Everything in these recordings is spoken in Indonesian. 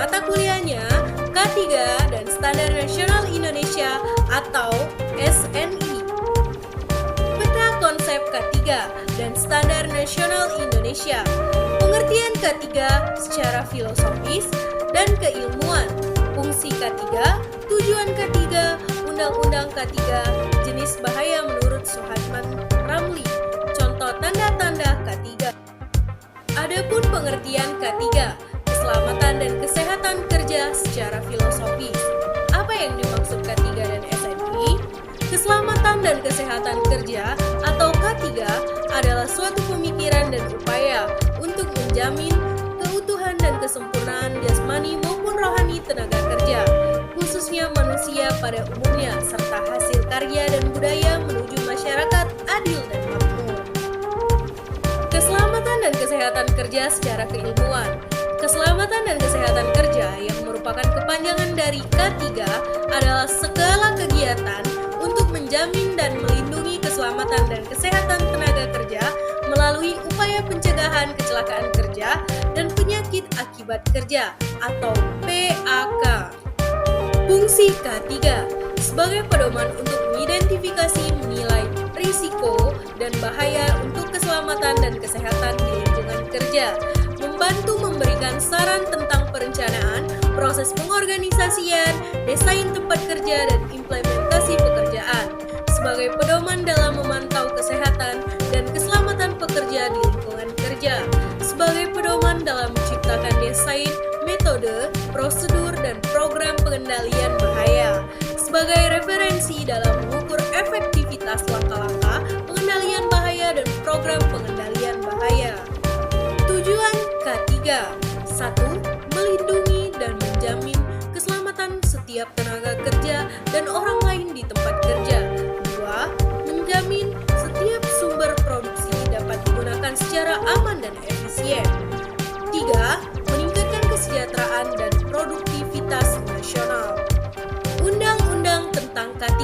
mata kuliahnya K3 dan Standar Nasional Indonesia atau SNI. Peta konsep K3 dan Standar Nasional Indonesia. Pengertian K3 secara filosofis dan keilmuan. Fungsi K3, tujuan K3, Undang-Undang K3, jenis bahaya menurut Suharman Ramli. Contoh tanda-tanda K3. Adapun pengertian K3, keselamatan dan kesehatan kerja secara filosofis. Apa yang dimaksud K3 dan SNI? Keselamatan dan kesehatan kerja atau K3 adalah suatu pemikiran dan upaya untuk menjamin keutuhan dan kesempurnaan jasmani maupun rohani tenaga kerja, khususnya manusia pada umumnya, serta hasil karya dan budaya menuju masyarakat adil dan makmur. Keselamatan dan kesehatan kerja secara keilmuan. Keselamatan dan kesehatan kerja yang merupakan kepanjangan dari K3 adalah segala kegiatan untuk menjamin dan melindungi keselamatan dan kesehatan tenaga kerja melalui upaya pencegahan kecelakaan kerja dan penyakit akibat kerja atau PAK. Fungsi K3 sebagai pedoman untuk mengidentifikasi, menilai risiko dan bahaya untuk keselamatan dan kesehatan di lingkungan kerja, membantu memberikan saran tentang perencanaan, proses pengorganisasian, desain tempat kerja dan implementasi pekerjaan, sebagai pedoman dalam memantau kesehatan dan keselamatan pekerja di lingkungan kerja, sebagai pedoman dalam menciptakan desain, metode, prosedur, dan program pengendalian bahaya, sebagai referensi dalam mengukur efektivitas langkah-langkah pengendalian bahaya dan program pengendalian bahaya. Tujuan K3: 1. Melindungi dan menjamin keselamatan setiap tenaga kerja dan orang lain di tempat kerja. 2. Menjamin setiap sumber produksi dapat digunakan secara aman dan efisien. 3. Meningkatkan kesejahteraan dan produktivitas nasional. Undang-Undang tentang K3.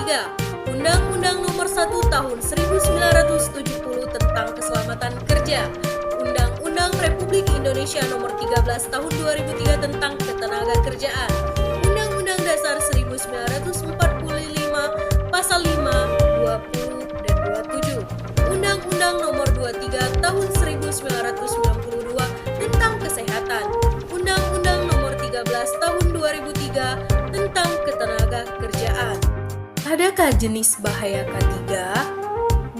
Undang-Undang Nomor 1 Tahun 1970 tentang Keselamatan Kerja. Undang-Undang Republik Indonesia Nomor 13 Tahun 2003 tentang Ketenagakerjaan. Undang-Undang Dasar 1945 Pasal 5, 20, dan 27. Undang-Undang Nomor 23 Tahun 1992 tentang Kesehatan. Undang-Undang Nomor 13 Tahun 2003 tentang Ketenagakerjaan. Adakah jenis bahaya K3?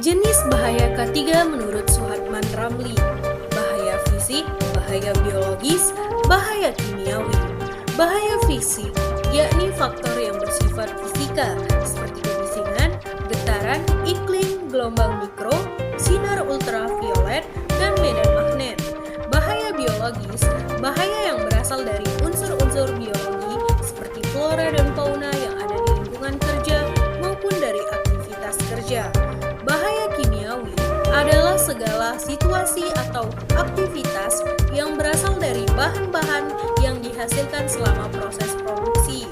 Jenis bahaya K3 menurut Suharman Ramli: bahaya fisik, bahaya biologis, bahaya kimiawi. Bahaya fisik yakni faktor yang bersifat fisika seperti kebisingan, getaran, iklim, gelombang mikro, sinar ultraviolet, dan medan magnet. Bahaya biologis, bahaya yang berasal dari unsur-unsur biologi seperti flora dan fauna yang ada di lingkungan kerja maupun dari aktivitas kerja. Bahaya kimiawi adalah segala situasi atau aktivitas yang berasal dari bahan-bahan yang dihasilkan selama proses produksi.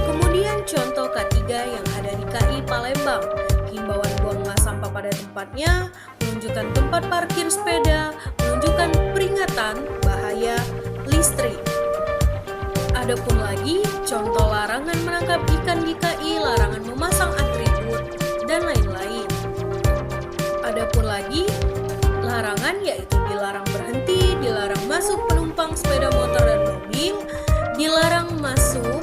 Kemudian contoh K3 yang ada di KI Palembang: himbauan buanglah sampah pada tempatnya, menunjukkan tempat parkir sepeda, menunjukkan peringatan bahaya listrik. Adapun lagi contoh larangan menangkap ikan di KI, larangan memasang atribut, dan lain-lain. Adapun lagi larangan yaitu dilarang berhenti, dilarang masuk penumpang sepeda motor dan mobil, dilarang masuk.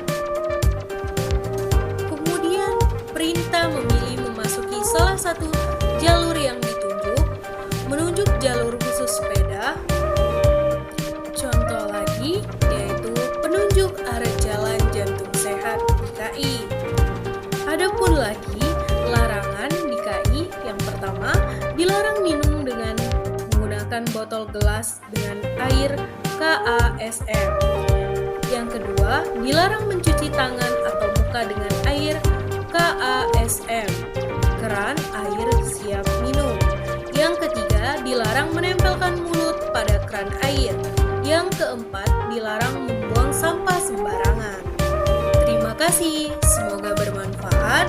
Kemudian perintah memilih memasuki salah satu jalur yang ditunjuk, menunjuk jalur khusus sepeda. Contoh lagi yaitu penunjuk arah jalan jantung sehat di KI. Adapun lagi larangan di KI yang pertama, dilarang minum dengan menggunakan botol gelas dengan air KASM. Yang kedua, dilarang mencuci tangan atau muka dengan air KASM, keran air siap minum. Yang ketiga, dilarang menempelkan mulut pada keran air. Yang keempat, dilarang membuang sampah sembarangan. Terima kasih, semoga bermanfaat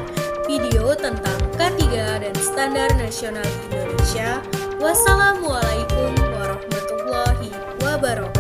video tentang K3 dan Standar Nasional Indonesia. Wassalamualaikum warahmatullahi wabarakatuh.